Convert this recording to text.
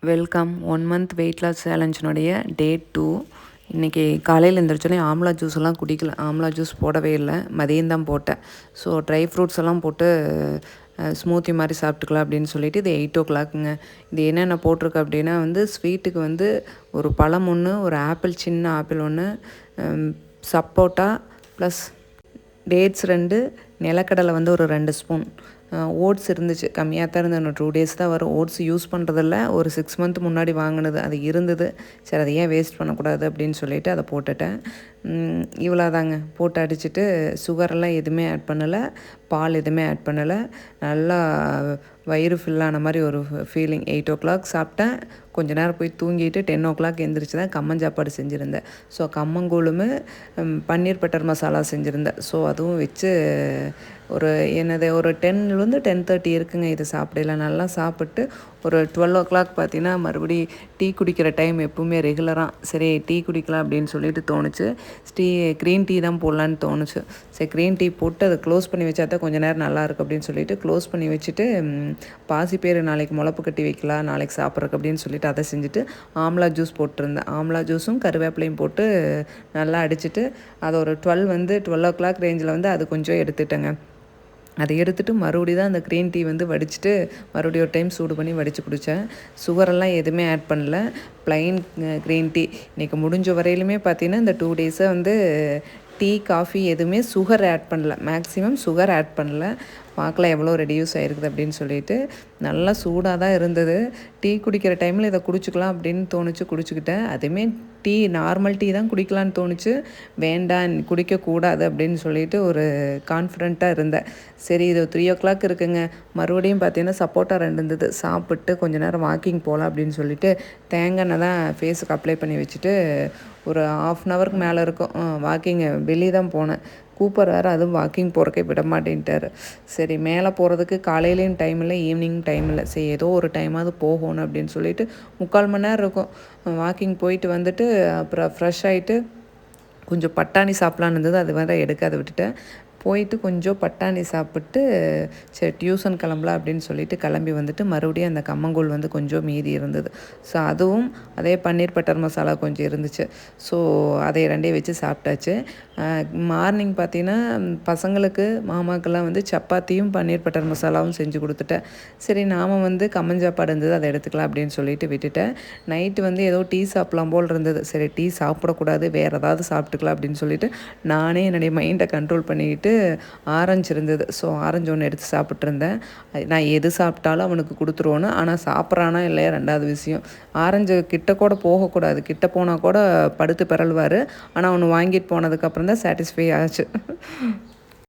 Welcome 1 month weight loss சேலஞ்சினுடைய டே 2. இன்றைக்கி காலையில் எழுந்திரிச்சோன்னே ஆம்லா ஜூஸ்லாம் குடிக்கல. ஆம்லா ஜூஸ் போடவே இல்லை, மதியம் தான் போட்டேன். ஸோ ட்ரை ஃப்ரூட்ஸ் எல்லாம் போட்டு ஸ்மூத்தி மாதிரி சாப்பிட்டுக்கலாம் அப்படின்னு சொல்லிட்டு இது 8 o'clockங்க. இது என்னென்ன போட்டிருக்கு அப்படின்னா ஸ்வீட்டுக்கு ஒரு பழம் ஒன்று, ஒரு ஆப்பிள், சின்ன ஆப்பிள் ஒன்று, சப்போட்டா ப்ளஸ் டேட்ஸ் 2, நிலக்கடலை ஒரு 2 ஸ்பூன், ஓட்ஸ் இருந்துச்சு. கம்மியாக தான் இருந்தது, இன்னும் 2 days தான் வரும். ஓட்ஸ் யூஸ் பண்ணுறதில்ல, ஒரு 6 month முன்னாடி வாங்கினது அது இருந்தது. சரி, அதை ஏன் வேஸ்ட் பண்ணக்கூடாது அப்படின்னு சொல்லிவிட்டு அதை போட்டுட்டேன். இவ்வளோ தாங்க போட்டு அடிச்சுட்டு சுகரெல்லாம் எதுவுமே ஆட் பண்ணலை, பால் எதுவுமே ஆட் பண்ணலை. நல்லா வயிறு ஃபில்லான மாதிரி ஒரு ஃபீலிங். 8 o'clock சாப்பிட்டேன். கொஞ்ச நேரம் போய் தூங்கிட்டு 10 o'clock எழுந்திரிச்சு தான் கம்மஞ்சாப்பாடு செஞ்சுருந்தேன். ஸோ கம்மங்கூழும் பன்னீர் பட்டர் மசாலா செஞ்சுருந்தேன். ஸோ அதுவும் வச்சு ஒரு 10 to 10:30 இருக்குங்க. இது சாப்பிடலாம். நல்லா சாப்பிட்டு ஒரு 12 o'clock பார்த்தீங்கன்னா மறுபடி டீ குடிக்கிற டைம் எப்பவுமே ரெகுலராக. சரி, டீ குடிக்கலாம் அப்படின்னு சொல்லிட்டு தோணுச்சு. க்ரீன் டீ தான் போடலான்னு தோணுச்சு. சரி, க்ரீன் டீ போட்டு அதை க்ளோஸ் பண்ணி வச்சா தான் கொஞ்சம் நேரம் நல்லாயிருக்கு அப்படின்னு சொல்லிட்டு க்ளோஸ் பண்ணி வச்சுட்டு, பாசிப்பயிறு நாளைக்கு முளப்பு கட்டி வைக்கலாம், நாளைக்கு சாப்பிட்றக்கு அப்படின்னு சொல்லிட்டு அதை செஞ்சுட்டு ஆம்லா ஜூஸ் போட்டிருந்தேன். ஆம்லா ஜூஸும் கருவேப்பிலையும் போட்டு நல்லா அடிச்சுட்டு அதை ஒரு 12 o'clock ரேஞ்சில் அது கொஞ்சம் எடுத்துட்டேங்க. அதை எடுத்துகிட்டு மறுபடியும் தான் அந்த க்ரீன் டீ வடிச்சிட்டு மறுபடியும் ஒரு டைம் சூடு பண்ணி வடித்து குடித்தேன். சுகரெல்லாம் எதுவுமே ஆட் பண்ணல, ப்ளைன் க்ரீன் டீ. இன்றைக்கி முடிஞ்ச வரையிலுமே பார்த்தீங்கன்னா இந்த 2 days டீ, காஃபி எதுவுமே சுகர் ஆட் பண்ணல, மேக்ஸிமம் சுகர் ஆட் பண்ணல. பார்க்கலாம் எவ்வளோ ரெடியூஸ் ஆகிருக்குது அப்படின்னு சொல்லிட்டு. நல்லா சூடாக தான் இருந்தது. டீ குடிக்கிற டைமில் இதை குடிச்சிக்கலாம் அப்படின்னு தோணுச்சு, குடிச்சிக்கிட்டேன். அதுவுமே டீ, நார்மல் டீ தான் குடிக்கலான்னு தோணுச்சு. வேண்டாம், குடிக்கக்கூடாது அப்படின்னு சொல்லிட்டு ஒரு கான்ஃபிடென்ட்டாக இருந்தேன். சரி, இது 3 o'clock இருக்குங்க. மறுபடியும் பார்த்தீங்கன்னா சப்போட்டா 2 இருந்தது. சாப்பிட்டு கொஞ்சம் நேரம் வாக்கிங் போகலாம் அப்படின்னு சொல்லிட்டு தேங்காய் எண்ணெய் தான் ஃபேஸுக்கு அப்ளை பண்ணி வச்சுட்டு ஒரு 1/2 hour மேலே இருக்கும் வாக்கிங். வெளியே தான் போனேன். கூப்பர் வேறு, அதுவும் வாக்கிங் போகிறக்கே விட மாட்டேன்ட்டார். சரி, மேலே போகிறதுக்கு காலையிலையும் டைம் இல்லை, ஈவினிங் டைம் இல்லை. சரி, ஏதோ ஒரு டைமாவது போகணும் அப்படின்னு சொல்லிட்டு 3/4 மணி நேரம் இருக்கும் வாக்கிங் போயிட்டு வந்துட்டு அப்புறம் ஃப்ரெஷ் ஆகிட்டு கொஞ்சம் பட்டாணி சாப்பிட்லான்னு இருந்தது. அது வேறு எடுக்காத விட்டுட்டேன். போயிட்டு கொஞ்சம் பட்டாணி சாப்பிட்டு சரி டியூஷன் கிளம்பலாம் அப்படின்னு சொல்லிட்டு கிளம்பி மறுபடியும் அந்த கம்மங்கூழ் கொஞ்சம் மீதி இருந்தது. ஸோ அதுவும் அதே பன்னீர் பட்டர் மசாலா கொஞ்சம் இருந்துச்சு. ஸோ அதை 2 வச்சு சாப்பிட்டாச்சு. மார்னிங் பார்த்தீங்கன்னா பசங்களுக்கு, மாமாக்கெல்லாம் சப்பாத்தியும் பன்னீர் பட்டர் மசாலாவும் செஞ்சு கொடுத்துட்டேன். சரி, நாம் கம்மஞ்சாப்பாடு இருந்தது, அதை எடுத்துக்கலாம் அப்படின்னு சொல்லிட்டு விட்டுட்டேன். நைட்டு ஏதோ டீ சாப்பிட்லாம் போல் இருந்தது. சரி, டீ சாப்பிடக்கூடாது, வேறு ஏதாவது சாப்பிட்டுக்கலாம் அப்படின்னு சொல்லிட்டு நானே என்னுடைய மைண்டை கண்ட்ரோல் பண்ணிக்கிட்டு ஆரஞ்சு இருந்தது. ஸோ ஆரஞ்சு ஒன்று எடுத்து சாப்பிட்ருந்தேன். நான் எது சாப்பிட்டாலும் அவனுக்கு கொடுத்துருவோன்னு, ஆனால் சாப்பிட்றானா இல்லையா 2வது விஷயம். ஆரஞ்சு கிட்ட கூட போகக்கூடாது, கிட்ட போனால் கூட படுத்து பிறழ்வார். ஆனால் அவனு வாங்கிட்டு போனதுக்கப்புறம் தான் சாட்டிஸ்ஃபை ஆச்சு.